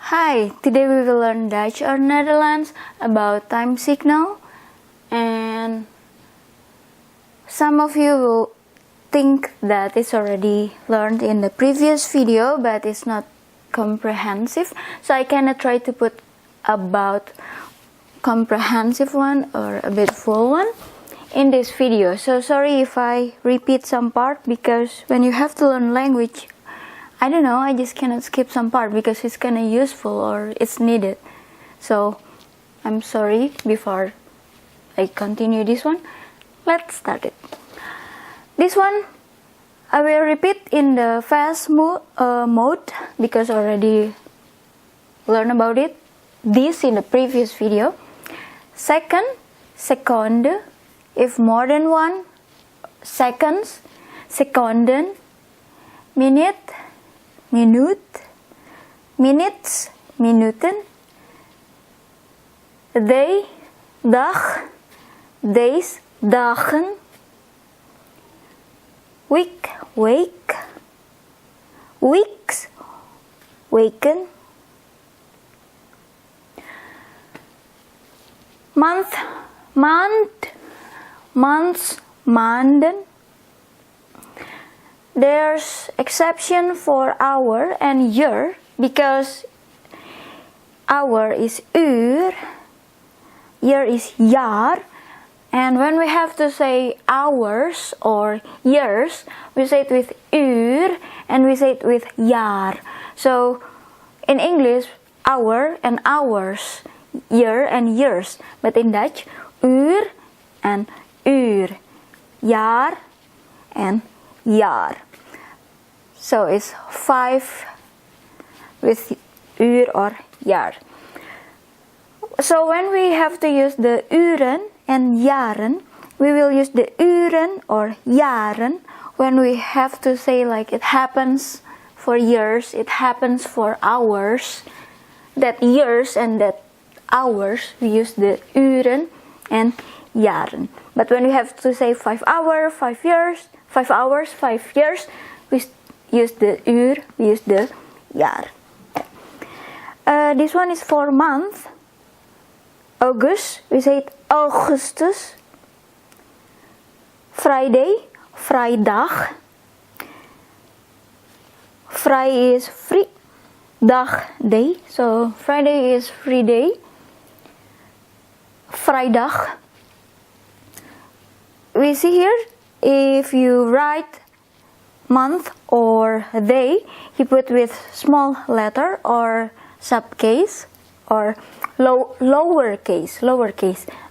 Hi, today we will learn Dutch or Netherlands about time signal, and some of you will think that it's already learned in the previous video, but it's not comprehensive, so I cannot try to put about comprehensive one or a bit full one in this video. So sorry if I repeat some part, because when you have to learn language, I don't know, I just cannot skip some part because it's kind of useful or it's needed. So I'm sorry before I continue this one. Let's start it. This one I will repeat in the fast mode because I already learned about it. This in the previous video. Second, seconde, if more than one. Seconds, seconden. Minute, minuut, minutes, minuten. Day, dag, days, dagen. Week, week, weeks, weken. Month, maand, months, maanden. There's exception for hour and year because hour is uur, year is jaar, and when we have to say hours or years, we say it with uur and we say it with jaar. So in English, hour and hours, year and years, but in Dutch, uur and uur, jaar and jaar. So it's 5 with uur or jaar. So when we have to use the uren and jaren, we will use the uren or jaren when we have to say like it happens for years, it happens for hours. That years and that hours, we use the uren and jaren. But when we have to say 5 hours, 5 years, 5 hours, 5 years, we use the uur, we use the jaar. This one is for month. August, we say it Augustus. Friday, vrijdag. Vrij is free. Dag, day. So Friday is free day. Vrijdag. We see here, if you write month or day, you put with small letter or subcase or lowercase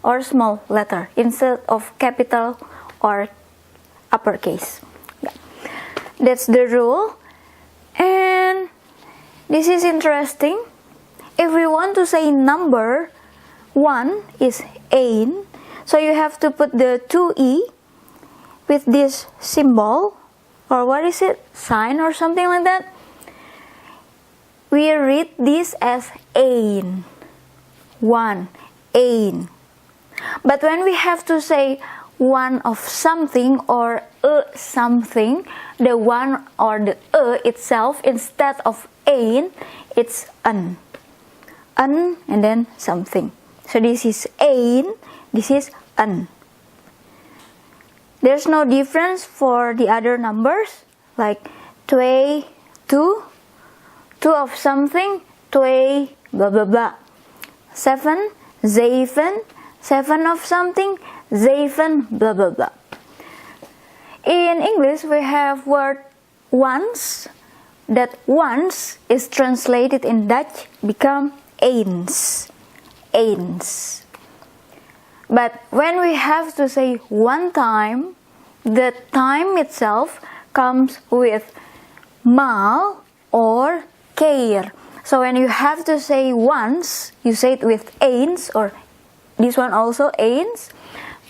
or small letter instead of capital or uppercase. Yeah. That's the rule. And this is interesting. If we want to say number, 1 is 1. So you have to put the 2e with this symbol, or what is it? Sign or something like that. We read this as 1. 1, 1. But when we have to say one of something or something, the one or the itself, instead of 1, it's an. An and then something. So this is 1, this is an. There's no difference for the other numbers, like 2, 2 of something, 2, blah blah blah. 7, 7, 7 of something, 7, blah blah blah. In English, we have word once. That once is translated in Dutch become eens. Eens. But when we have to say one time, the time itself comes with maal or keer. So when you have to say once, you say it with eens, or this one also eens.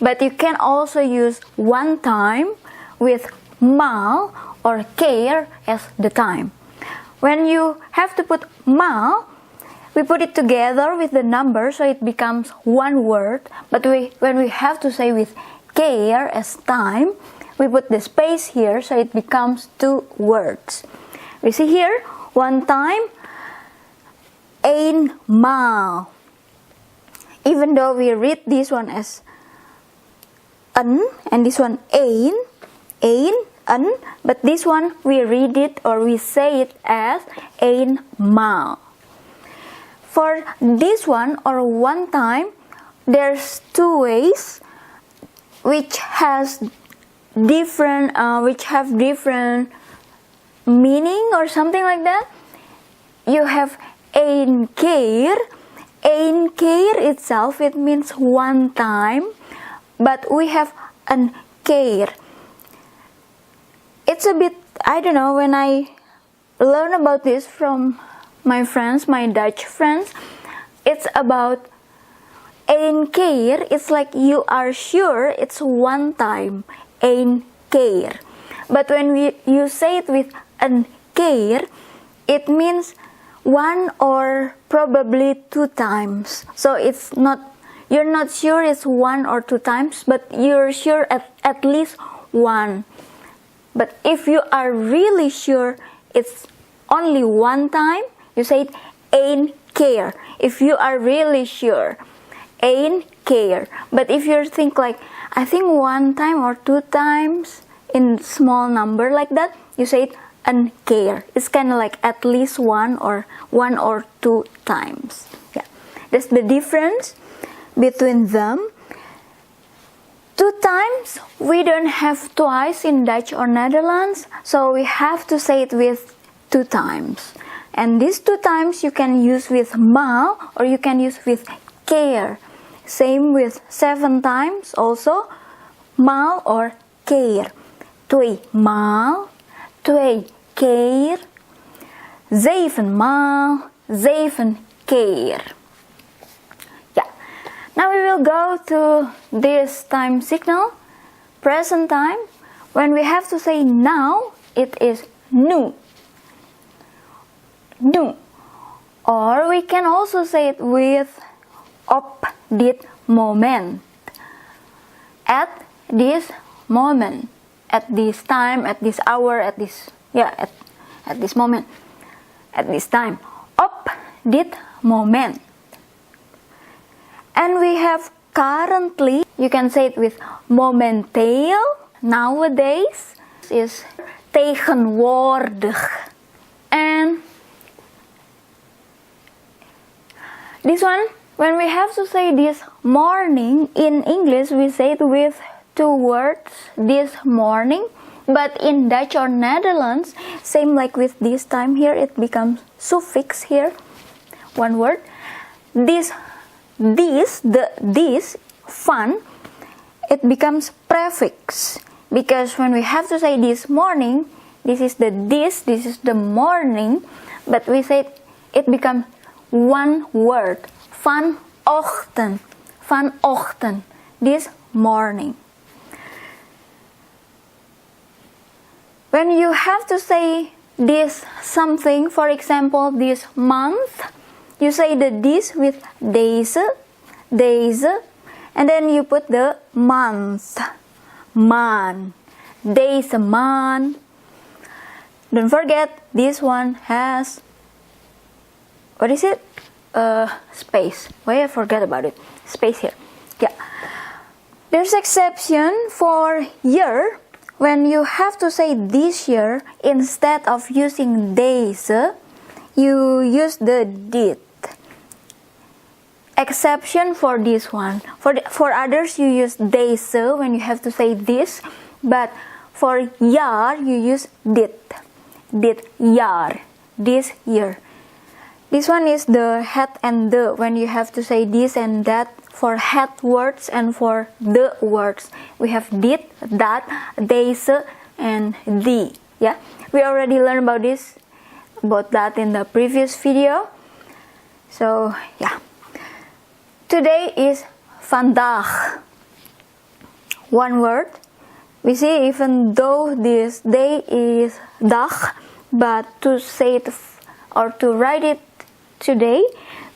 But you can also use one time with maal or keer as the time. When you have to put maal, we put it together with the number so it becomes one word. But when we have to say with keer as time, we put the space here so it becomes 2 words. We see here, one time, maal. Even though we read this one as and this one een, but this one we read it or we say it as eenmaal. For this one or one time, there's two ways which have different meaning or something like that. You have één keer. Één keer itself, it means one time, but we have een keer. It's a bit, I don't know, when I learn about this from my friends, my Dutch friends, it's about één keer. It's like you are sure it's one time, één keer. But when you say it with een keer, it means one or probably two times. So it's not, you're not sure it's one or two times, but you're sure at least one. But if you are really sure it's only one time, you say it één keer. If you are really sure, één keer. But if you think like, I think one time or two times in small number like that, you say it een keer. It's kind of like at least one or two times. Yeah, that's the difference between them. Two times, we don't have twice in Dutch or Netherlands, so we have to say it with two times. And these two times you can use with maal or you can use with keer. Same with 7 times also, maal or keer. 2 maal, 2 keer, 7 maal, 7 keer. Yeah. Now we will go to this time signal, present time. When we have to say now, it is nu. Nu. Or we can also say it with op dit moment. At this moment. At this time, at this hour, at this moment, at this time. Op dit moment. And we have currently, you can say it with momenteel, nowadays, is tegenwoordig. And this one, when we have to say this morning, in English we say it with 2 words, this morning, but in Dutch or Netherlands, same like with this time here, it becomes suffix here, 1 word. This fun, it becomes prefix, because when we have to say this morning, this is the morning, but we say it becomes 1 word, vanochtend, this morning. When you have to say this something, for example, this month, you say the this with deze, and then you put the month, maan, deze maan. Don't forget, this one has, what is it? Space. Why I forget about it? Space here. Yeah. There's exception for year. When you have to say this year, instead of using deze, you use the dit. Exception for this one. For others, you use deze when you have to say this, but for jaar, you use dit. Dit jaar. This year. This one is the het and the, when you have to say this and that. For het words and for the words, we have dit, that, deze, and die. Yeah, we already learned about that in the previous video. So yeah, today is vandaag. 1 word. We see even though this day is dag, but to say it or to write it today,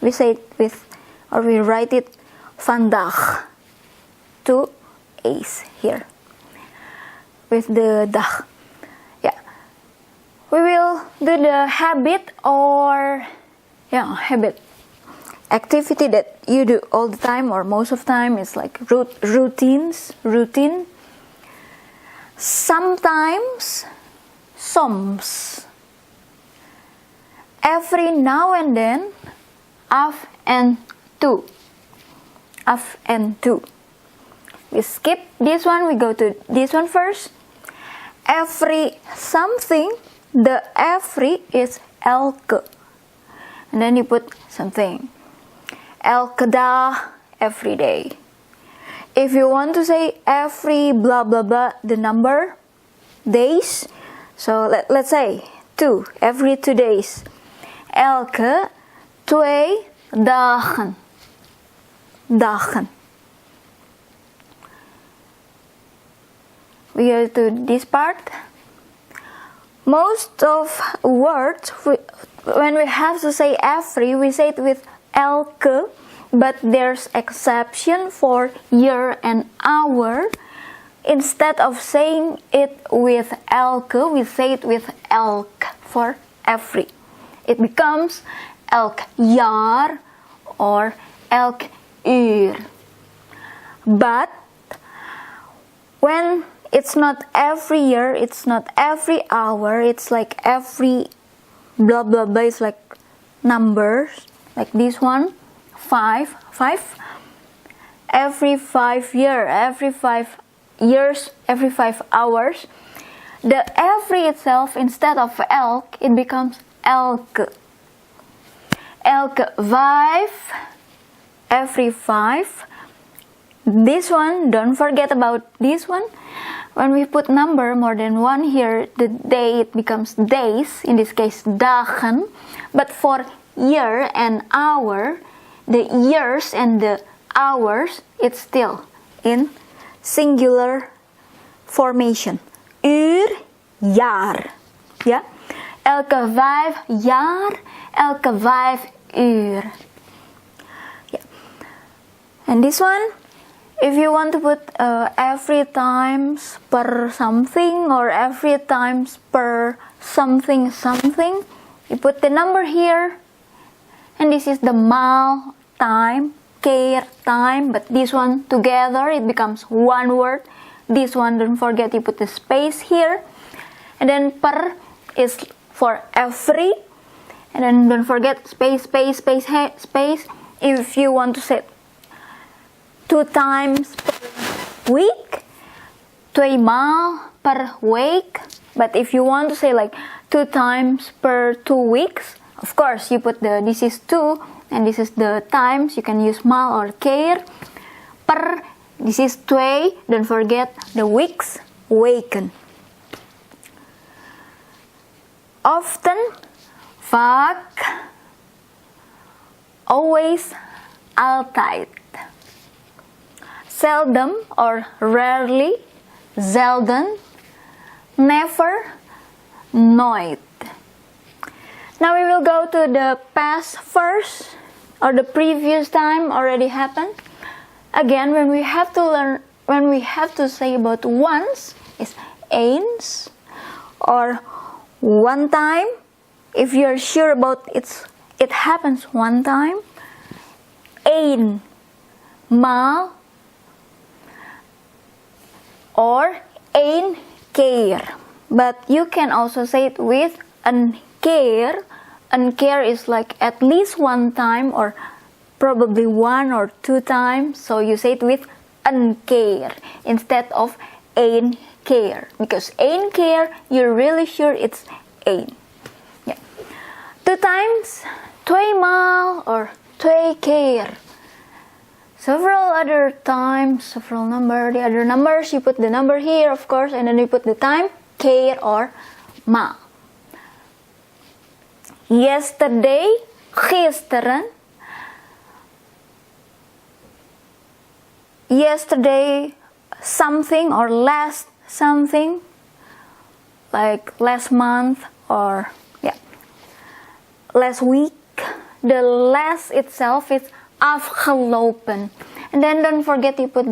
we say it with, or we write it vandaag, 2 A's here, with the dag. Yeah, we will do the habit or, habit. activity that you do all the time or most of the time is like routine. Sometimes, soms. Every now and then, af and toe. Af and toe. We skip this one, we go to this one first. Every something, the every is elke. And then you put something. Elke dag, every day. If you want to say every blah blah blah, the number, days. So let's say 2, every 2 days. Elke 2 dagen. Dagen. We go to this part. Most of words, when we have to say every, we say it with elke, but there's exception for year and hour. Instead of saying it with elke, we say it with elk for every. It becomes elk jaar or elk uur. But when it's not every year, it's not every hour, it's like every blah blah blah, it's like numbers, like this one, 5. Every 5 years, every 5 years, every 5 hours. The every itself, instead of elk, it becomes elke. Elke 5, every 5. This one, don't forget about this one. When we put number more than 1 here, the day it becomes days, in this case dagen. But for year and hour, the years and the hours, it's still in singular formation. Uur, jaar. Yeah? Elke 5 jaar, elke 5 uur. Yeah. And this one, if you want to put every times per something or every times per something, you put the number here. And this is the maal time, keer time, but this one together it becomes one word. This one, don't forget, you put the space here. And then per is for every. And then don't forget space. If you want to say 2 times per week, 2 maal per week. But if you want to say like 2 times per 2 weeks, of course you put this is 2 and this is the times. You can use maal or keer. Per, this is 2. Don't forget the weeks, weken. Often, vaak, always, altijd. Seldom or rarely, zelden, never, nooit. Now we will go to the past first, or the previous time already happened. Again, when we have to say about once, is eens, or one time. If you're sure about it happens one time. Een maal, or een keer. But you can also say it with een keer. Een keer is like at least one time or probably 1 or 2 times. So you say it with een keer instead of een keer. Because een keer, you're really sure it's een. Yeah. 2 times, 2 maal or 2 keer. Several other times, several number, the other numbers, you put the number here, of course, and then you put the time, keer or maal. Yesterday, gisteren. Yesterday, something or last something, like last month or last week. The last itself is afgelopen. And then don't forget you put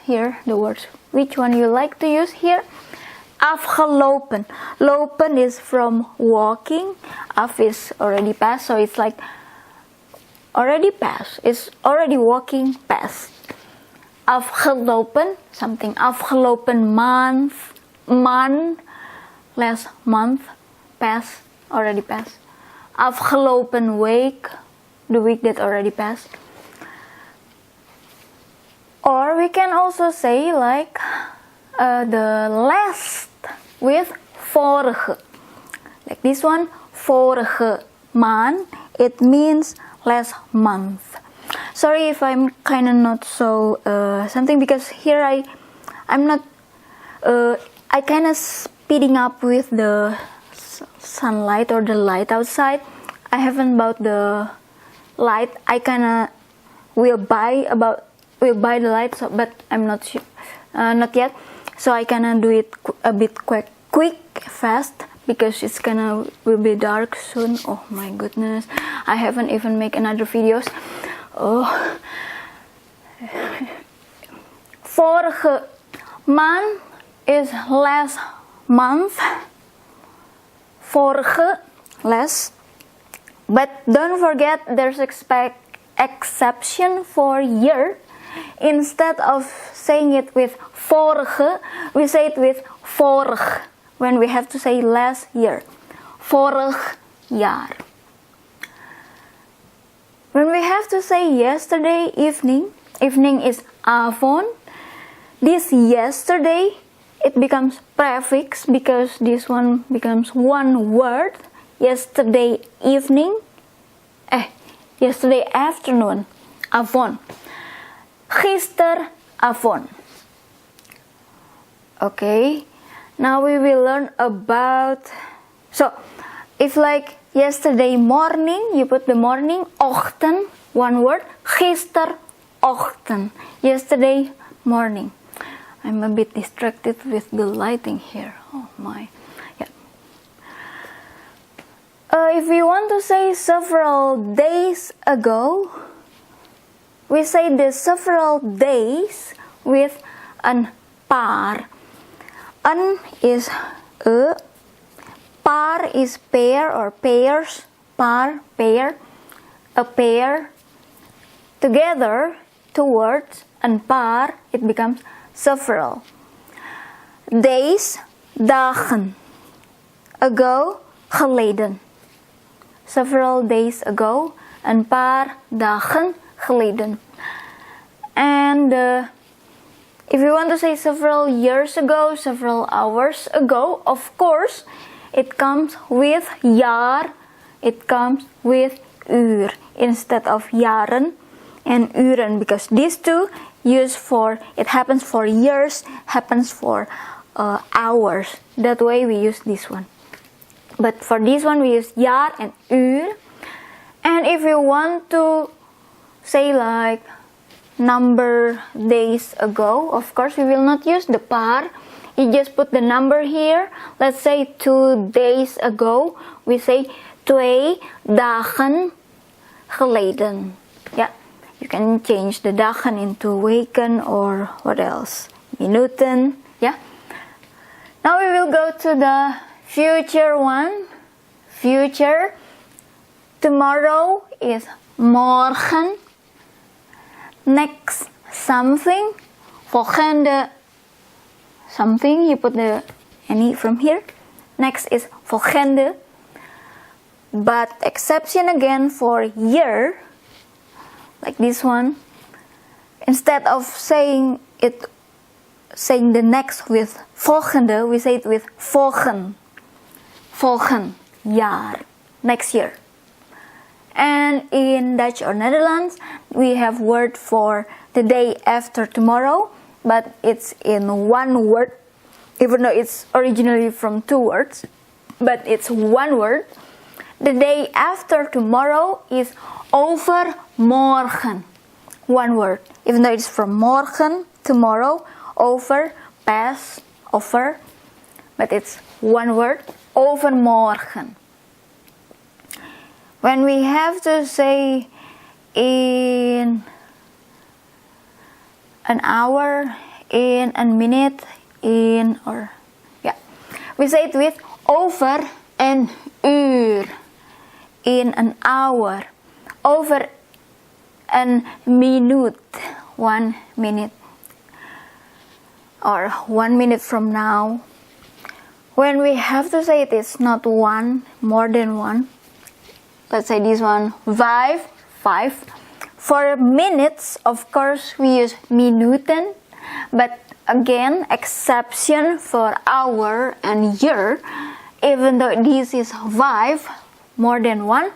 here the words which one you like to use here. Afgelopen. Lopen is from walking. Af is already past, so it's like already past. It's already walking past. Afgelopen, something. Afgelopen maand, last month, past, already past. Afgelopen week, the week that already passed. Or we can also say like the last with vorige. Like this one, vorige maand, it means last month. Sorry if I'm kind of not so something, because here I'm not I kind of speeding up with the sunlight or the light outside. I haven't bought the light. I kind of will buy the light, so, but I'm not sure, not yet. So I kind of do it a bit quick, fast, because it's gonna will be dark soon. Oh my goodness, I haven't even make another videos. Oh, vorige maand is last month. Vorige, last. But don't forget, there's exception for year. Instead of saying it with vorige, we say it with vorig when we have to say last year. Vorig jaar. When we have to say yesterday evening, evening is avond. This yesterday, it becomes prefix because this one becomes one word. Yesterday evening, yesterday afternoon, avond. Gisteravond. Okay, now we will learn about, so if like yesterday morning, you put the morning, ochtend, one word, gisterochtend, yesterday morning. I'm a bit distracted with the lighting here. Oh my, yeah. If we want to say several days ago, we say the several days with an paar. An is paar is pair or pairs, paar, pair, a pair. Together, two words, and paar, it becomes several. Days, dagen. Ago, geleden. Several days ago, een paar dagen geleden. And if you want to say several years ago, several hours ago, of course, it comes with jaar, it comes with uur instead of jaren and uren, because these two use for, it happens for years, happens for hours. That way we use this one. But for this one we use jaar and uur. And if you want to say like number days ago, of course we will not use the paar. You just put the number here. Let's say 2 days ago. We say 2 dagen geleden. Yeah, you can change the dagen into weken or what else? Minuten. Yeah. Now we will go to the future one. Future. Tomorrow is morgen. Next something. Volgende something. You put the any from here. Next is volgende. But exception again for year, like this one. Instead of saying the next with volgende, we say it with volgen. Volgen jaar. Next year. And in Dutch or Netherlands, we have word for the day after tomorrow, but it's in one word, even though it's originally from 2 words, but it's one word. The day after tomorrow is overmorgen, one word, even though it's from morgen, tomorrow, over, past, over, but it's one word, overmorgen. When we have to say in an hour, in a minute, in, or, yeah, we say it with over een uur, in an hour, over Een minuut, 1 minute. Or 1 minute from now. When we have to say it, it's not one, more than one. Let's say this one, 5. For minutes, of course, we use minuten. But again, exception for hour and year. Even though this is 5, more than one,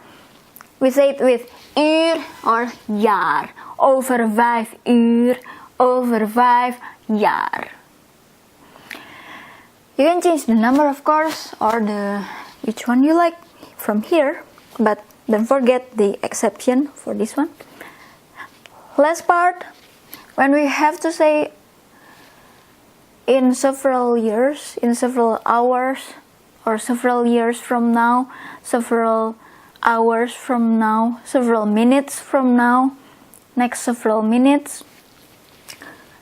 we say it with uur or jaar. Over 5 uur, over 5 jaar. You can change the number, of course, or which one you like from here, but don't forget the exception for this one. Last part, when we have to say in several years, in several hours, or several years from now, several hours from now, several minutes from now, next several minutes.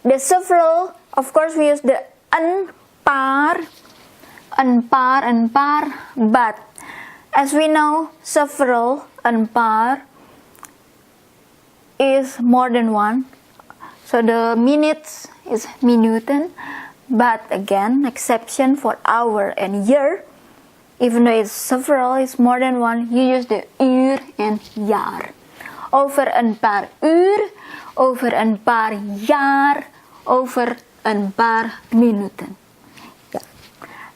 The several, of course, we use the een paar, but as we know, several, een paar, is more than one. So the minutes is minuten, but again, exception for hour and year. Even though it's several, it's more than one, you use the uur and jaar. Over een paar uur, over een paar jaar, over een paar minuten. Yeah.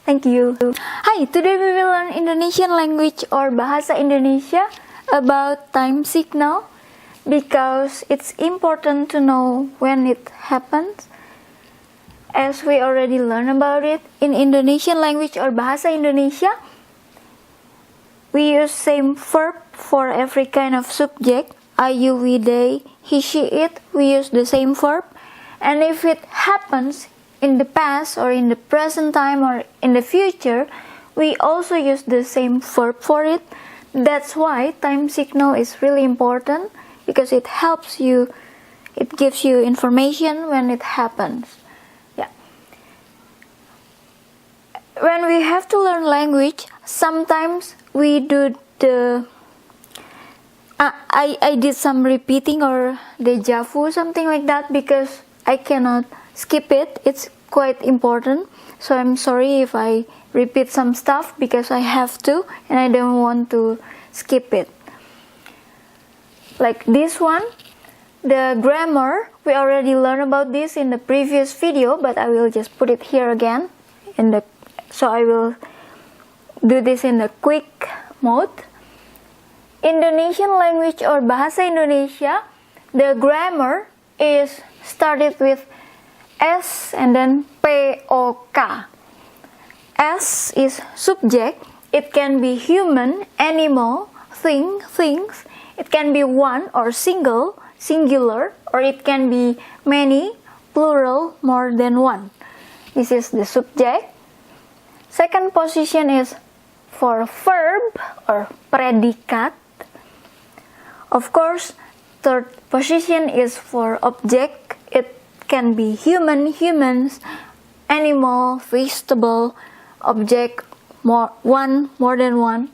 Thank you. Hi, today we will learn Indonesian language or Bahasa Indonesia about time signal because it's important to know when it happens. As we already learned about it, in Indonesian language or Bahasa Indonesia, we use same verb for every kind of subject. I, you, we, they, he, she, it. We use the same verb. And if it happens in the past or in the present time or in the future, we also use the same verb for it. That's why time signal is really important because it helps you, it gives you information when it happens. Yeah. When we have to learn language, sometimes we do the I did some repeating or deja vu, something like that, because I cannot skip it. It's quite important. So I'm sorry if I repeat some stuff because I have to and I don't want to skip it. Like this one, the grammar, we already learned about this in the previous video, but I will just put it here again. So I will do this in the quick mode. Indonesian language or Bahasa Indonesia, the grammar is started with S and then POK. S is subject. It can be human, animal, thing, things. It can be one or single, singular, or it can be many, plural, more than one. This is the subject. Second position is for verb or predikat. Of course, third position is for object. It can be human, humans, animal, vegetable, object, more than one.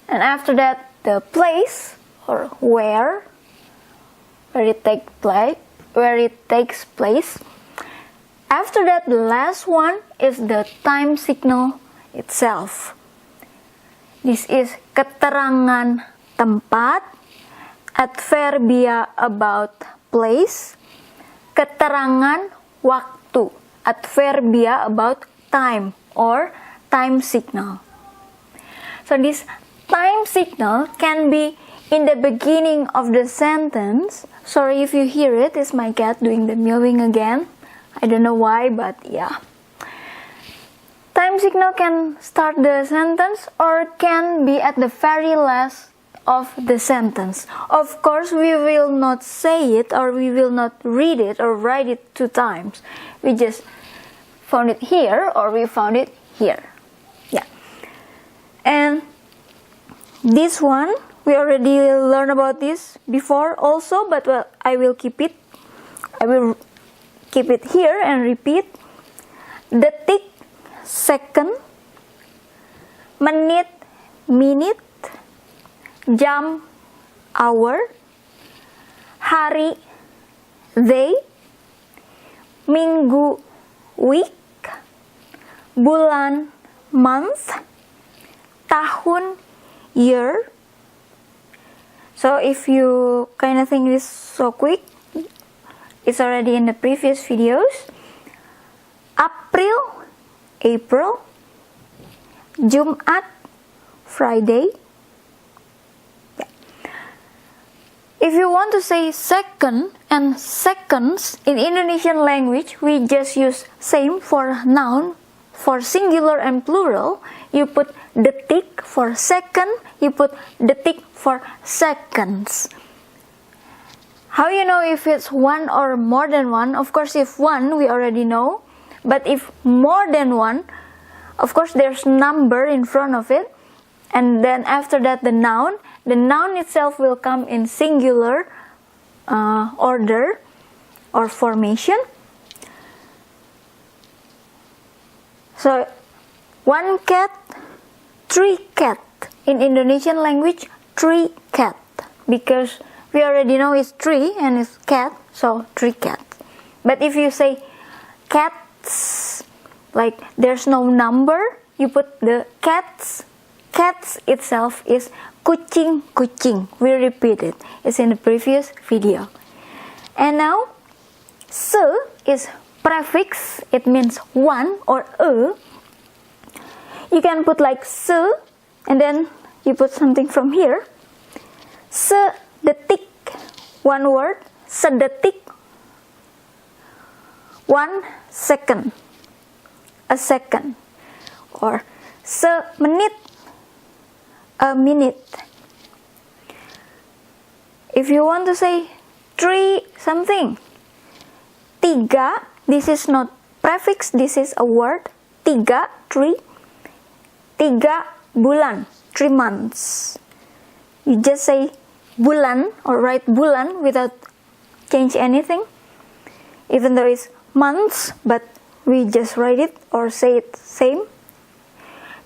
And after that, the place or where it takes place. After that, the last one is the time signal itself. This is keterangan tempat, adverbia about place, keterangan waktu, adverbia about time or time signal. So this time signal can be in the beginning of the sentence. Sorry if you hear it, it's my cat doing the meowing again. I don't know why, but yeah. Time signal can start the sentence or can be at the very last of the sentence. Of course, we will not say it or we will not read it or write it 2 times. We just found it here or we found it here. Yeah. And this one, we already learned about this before also, but well, I will keep it here and repeat. Detik, second, menit, minute, jam, hour, hari, day, minggu, week, bulan, month, tahun, year. So if you kind of think this so quick, it's already in the previous videos. April, April, Jumat, Friday. Yeah. If you want to say second and seconds in Indonesian language, we just use same for noun. For singular and plural, you put detik for second, you put detik for seconds. How you know if it's one or more than one? Of course, if one, we already know. But if more than one, of course, there's number in front of it. And then after that, the noun itself will come in singular order or formation. So, one cat, three cat. In Indonesian language, three cat. Because we already know it's tree and it's cat, so three cat. But if you say cats, like there's no number, you put the cats. Cats itself is kucing, kucing. We repeat it. It's in the previous video. And now, se is prefix. It means one or a. You can put like se, and then you put something from here. Sedetik, one word. Sedetik, 1 second. A second. Or semenit, a minute. If you want to say three something, tiga, this is not prefix, this is a word. Tiga, three. Tiga bulan, 3 months. You just say bulan or write bulan without change anything. Even though it's months, but we just write it or say it same.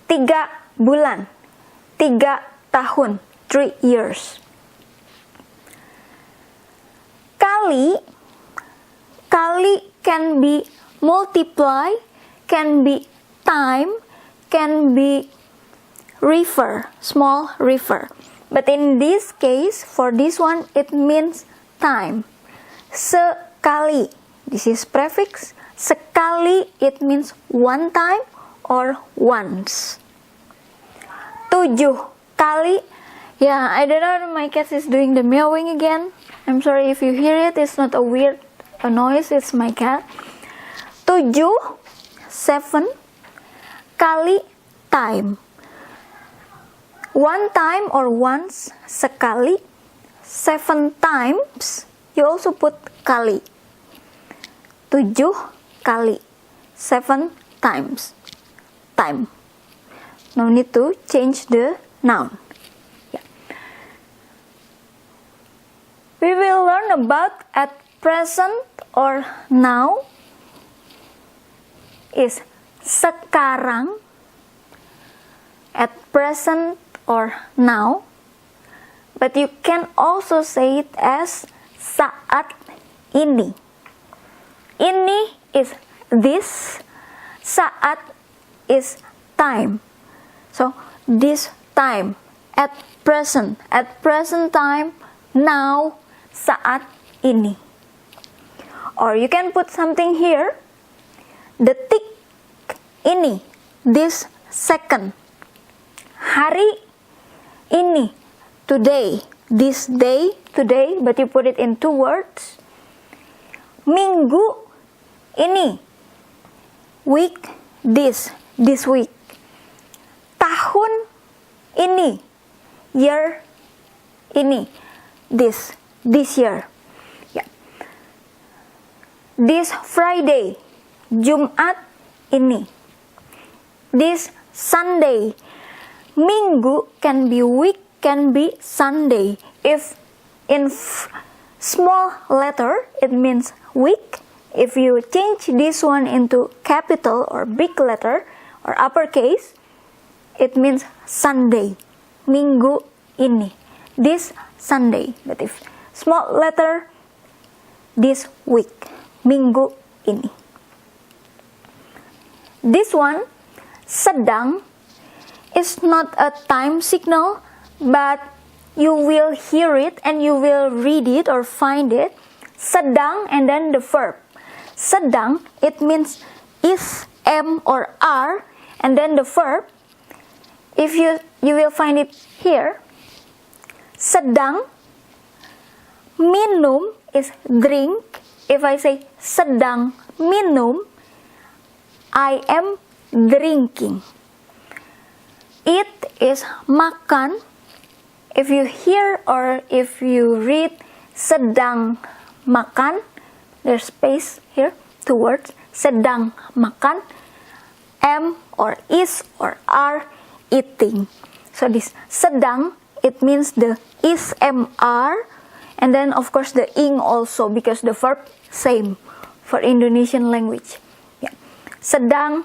Tiga bulan, 3 tahun, 3 years. Kali can be multiply, can be time, can be river, small river. But in this case, for this one, it means time. Sekali, this is prefix. Sekali, it means one time or once. 7 kali. Yeah, I don't know, my cat is doing the meowing again. I'm sorry if you hear it, it's not a weird noise, it's my cat. 7, 7 kali time. One time or once, sekali. 7 times, you also put kali. 7 kali. 7 times. Time. No need to change the noun. Yeah. We will learn about at present or now is sekarang. At present or now. But you can also say it as saat ini. Ini is this. Saat is time. So, this time, at present time, now, saat ini. Or you can put something here, detik ini, this second. Hari ini, today, this day, today, but you put it in 2 words. Minggu ini, week, this week. Tahun ini, year ini, this year. Yeah. This Friday, Jumat ini. This Sunday, minggu can be week, can be Sunday. If in small letter, it means week. If you change this one into capital or big letter or uppercase, it means Sunday. Minggu ini. This Sunday. But if small letter, this week, minggu ini. This one, sedang, is not a time signal, but you will hear it and you will read it or find it. Sedang and then the verb. Sedang, it means is, am or are, and then the verb. If you will find it here. Sedang, minum is drink. If I say sedang minum, I am drinking. It is makan. If you hear or if you read sedang makan, there's space here, 2 words, sedang makan, am or is or are eating. So this sedang, it means the is, am, are, and then of course the ing also, because the verb same for Indonesian language. Yeah. Sedang,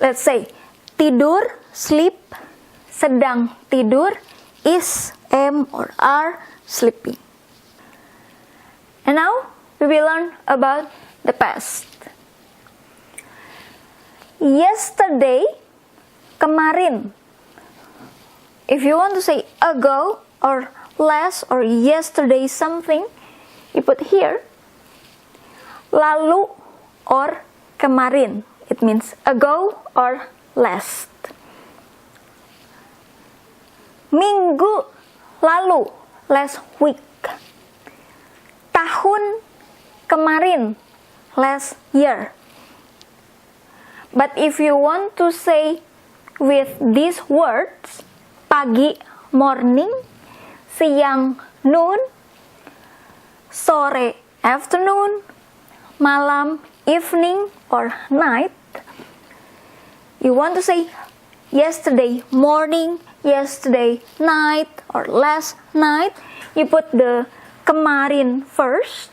let's say tidur, sleep, sedang tidur, is, am, or are sleeping. And now we will learn about the past. Yesterday, kemarin. If you want to say ago or last or yesterday something, you put here. Lalu or kemarin. It means ago or last. Minggu lalu, last week. Tahun kemarin, last year. But if you want to say with these words, pagi, morning, siang, noon, sore, afternoon, malam, evening, or night, you want to say yesterday morning, yesterday night, or last night, you put the kemarin first,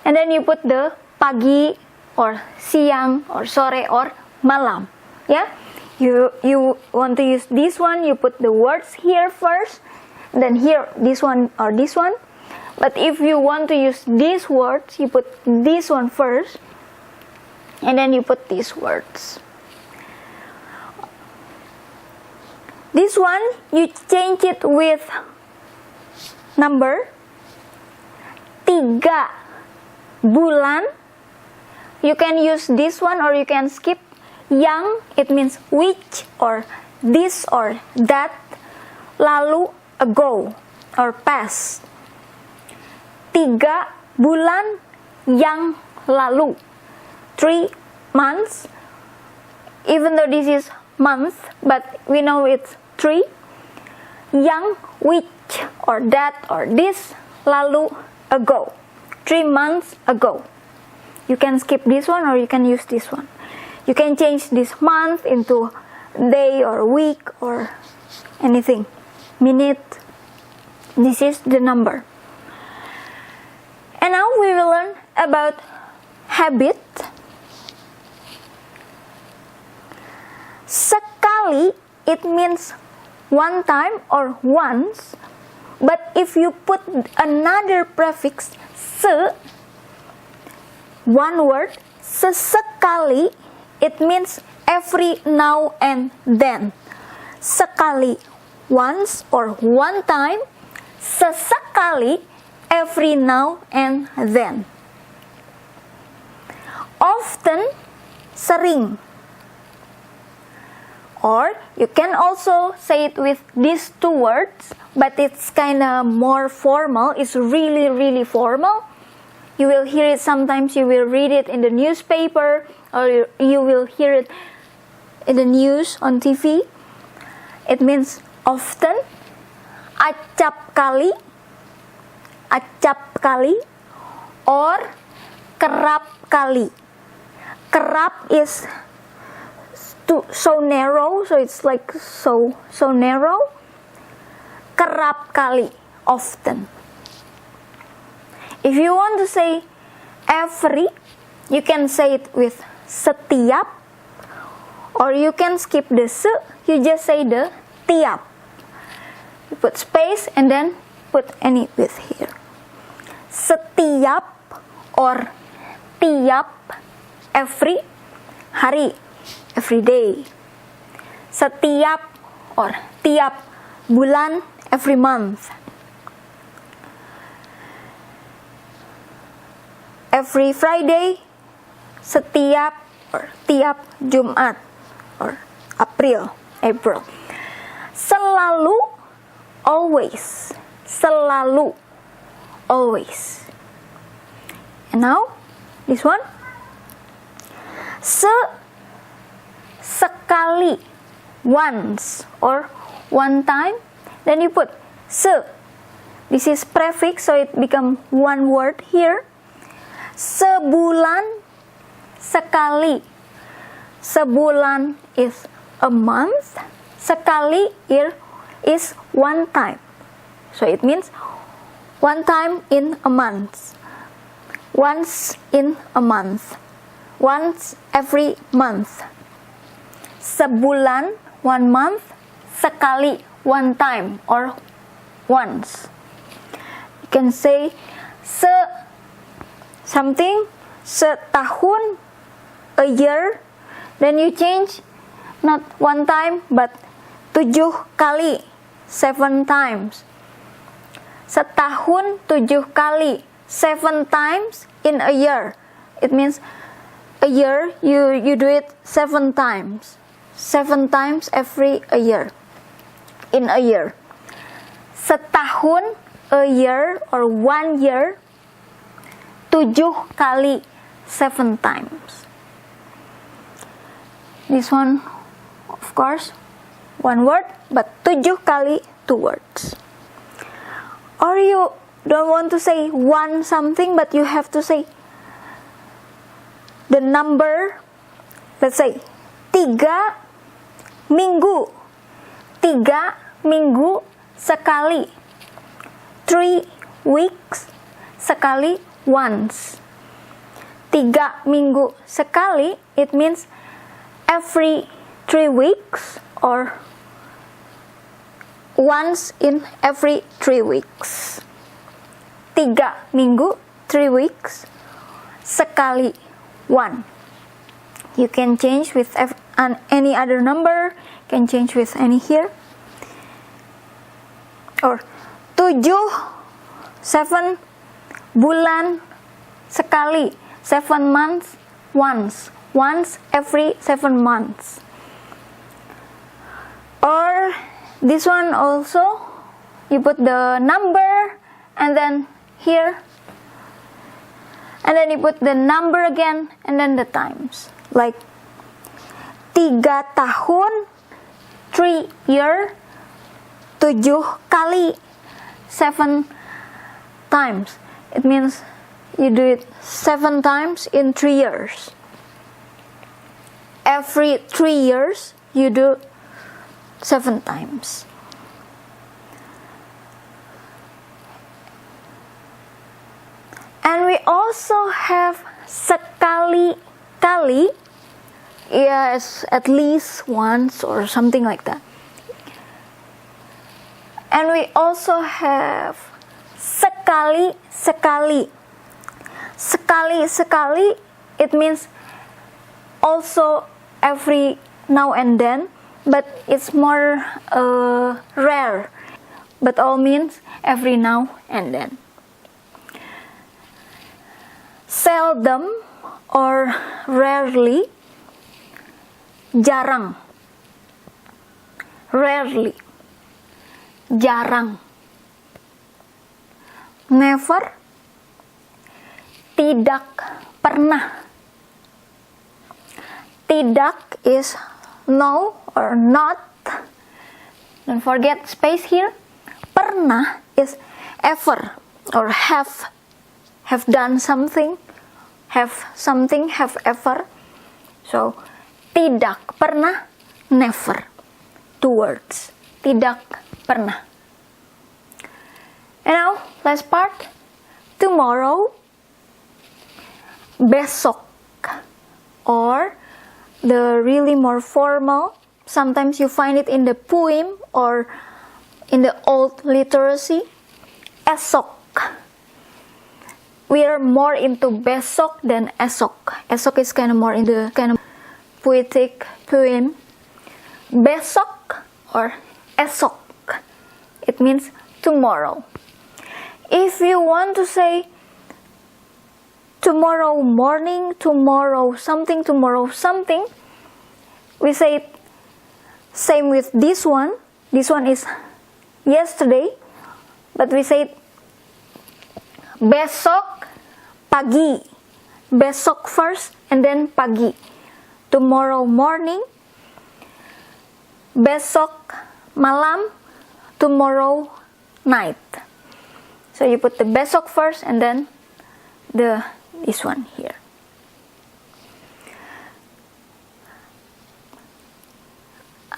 and then you put the pagi, or siang, or sore, or malam. Yeah? You want to use this one, you put the words here first, then here, this one or this one. But if you want to use these words, you put this one first, and then you put these words. This one, you change it with number. 3 bulan. You can use this one or you can skip. Yang, it means which or this or that. Lalu, ago or past. 3 bulan yang lalu. 3 months. Even though this is month, but we know it's 3. Yang, which or that or this. Lalu, ago. 3 months ago. You can skip this one or you can use this one. You can change this month into day or week or anything. Minute. This is the number. And now we will learn about habit. Sekali, it means one time or once. But if you put another prefix, se, one word, sesekali, it means every now and then. Sekali, once or one time. Sesekali, every now and then. Often, sering. Or you can also say it with these 2 words, but it's kind of more formal. It's really, really formal. You will hear it sometimes, you will read it in the newspaper, or you will hear it in the news on TV. It means often, acap kali, or kerap kali. Kerap is so narrow, so it's like so narrow. Kerap kali, often. If you want to say every, you can say it with setiap, or you can skip the se, you just say the tiap. You put space and then put any with here. setiap or tiap, every, hari, every day. Setiap or tiap bulan, every month. Every Friday, setiap or tiap Jumat or April. Selalu, always. Selalu, always. And now, this one. Sekali, once or one time. Then you put se. This is prefix, so it become one word here. Sebulan, sekali. Sebulan is a month. Sekali is one time. So it means one time in a month. Once in a month. Once every month. Sebulan, one month. Sekali, one time or once. You can say something, setahun, a year. Then you change not one time but 7 kali, 7 times. Setahun 7 kali, 7 times in a year. It means a year you do it 7 times. 7 times every a year. In a year. Setahun, a year or 1 year, 7 kali, 7 times. This one, of course, one word, but 7 kali, 2 words. Or you don't want to say one something, but you have to say the number. Let's say 3 minggu. 3 minggu sekali. 3 weeks sekali, once. 3 minggu sekali, it means every 3 weeks or once in every 3 weeks. 3 minggu, 3 weeks, sekali, one. You can change with any other number, can change with any here. Or 7 bulan sekali, 7 months, once every 7 months. Or this one also, you put the number and then here, and then you put the number again and then the times. Like 3 tahun, 3 year, 7 kali, 7 times. It means you do it 7 times in 3 years. Every 3 years you do 7 times. And we also have sekali-kali. Yes, at least once or something like that. And we also have sekali-sekali. Sekali-sekali, it means also every now and then, but it's more rare. But all means every now and then. Seldom or rarely, jarang. Rarely, jarang. Never, tidak pernah. Tidak is no or not. Don't forget space here. Pernah is ever or have done something. Have something, have ever. So, tidak pernah, never. 2 words. Tidak pernah. And now, last part. Tomorrow, besok, or the really more formal. Sometimes you find it in the poem or in the old literacy. Esok. we are more into besok than esok. Esok is kind of more in the kind of poetic poem. Besok or esok, it means tomorrow. If you want to say tomorrow morning, tomorrow something, we say it same with this one. This one is yesterday, but we say it besok pagi. Besok first and then pagi. Tomorrow morning, besok malam, tomorrow night. So you put the besok first and then this one here.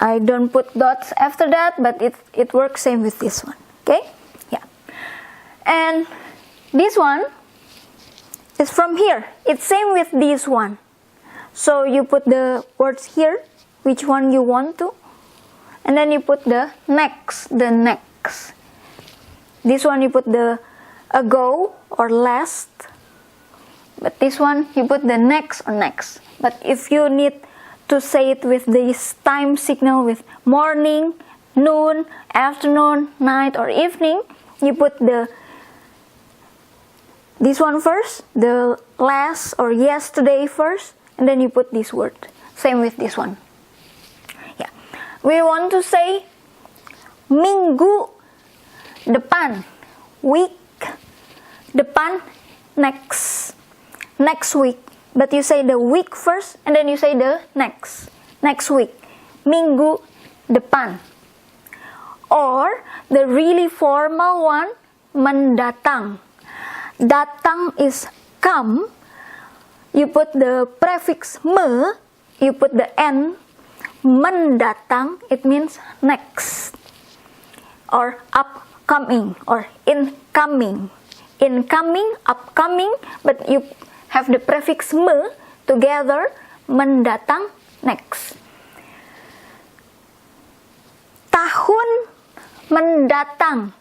I don't put dots after that, but it works same with this one. Okay? Yeah. And this one is from here. It's same with this one. So you put the words here, which one you want to, and then you put the next. This one you put the ago or last, but this one you put the next or next. But if you need to say it with this time signal with morning, noon, afternoon, night or evening, you put this one first, the last or yesterday first, and then you put this word. Same with this one. Yeah. We want to say minggu depan, week depan, next week. But you say the week first and then you say the next week. Minggu depan. Or the really formal one, mendatang. Datang is come. You put the prefix me, you put the n. Mendatang, it means next. Or upcoming or incoming. Incoming, upcoming, but you have the prefix me together, mendatang, next. Tahun mendatang,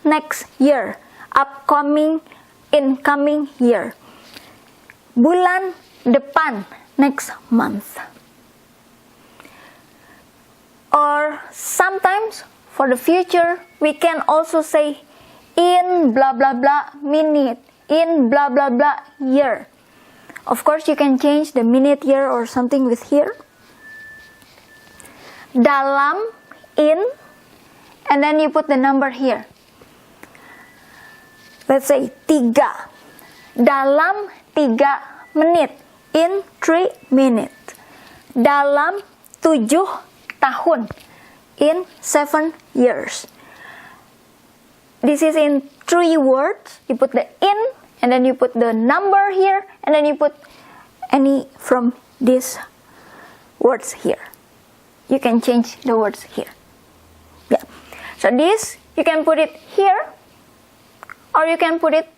next year, upcoming, incoming year. Bulan depan, next month. Or sometimes for the future, we can also say in blah blah blah minute, in blah blah blah year. Of course, you can change the minute, year or something with here. Dalam, in, and then you put the number here. Let's say 3. Dalam 3 menit, in 3 minutes. Dalam 7 tahun, in 7 years. This is in 3 words. You put the in, and then you put the number here, and then you put any from these words here. You can change the words here. Yeah. So this, you can put it here, or you can put it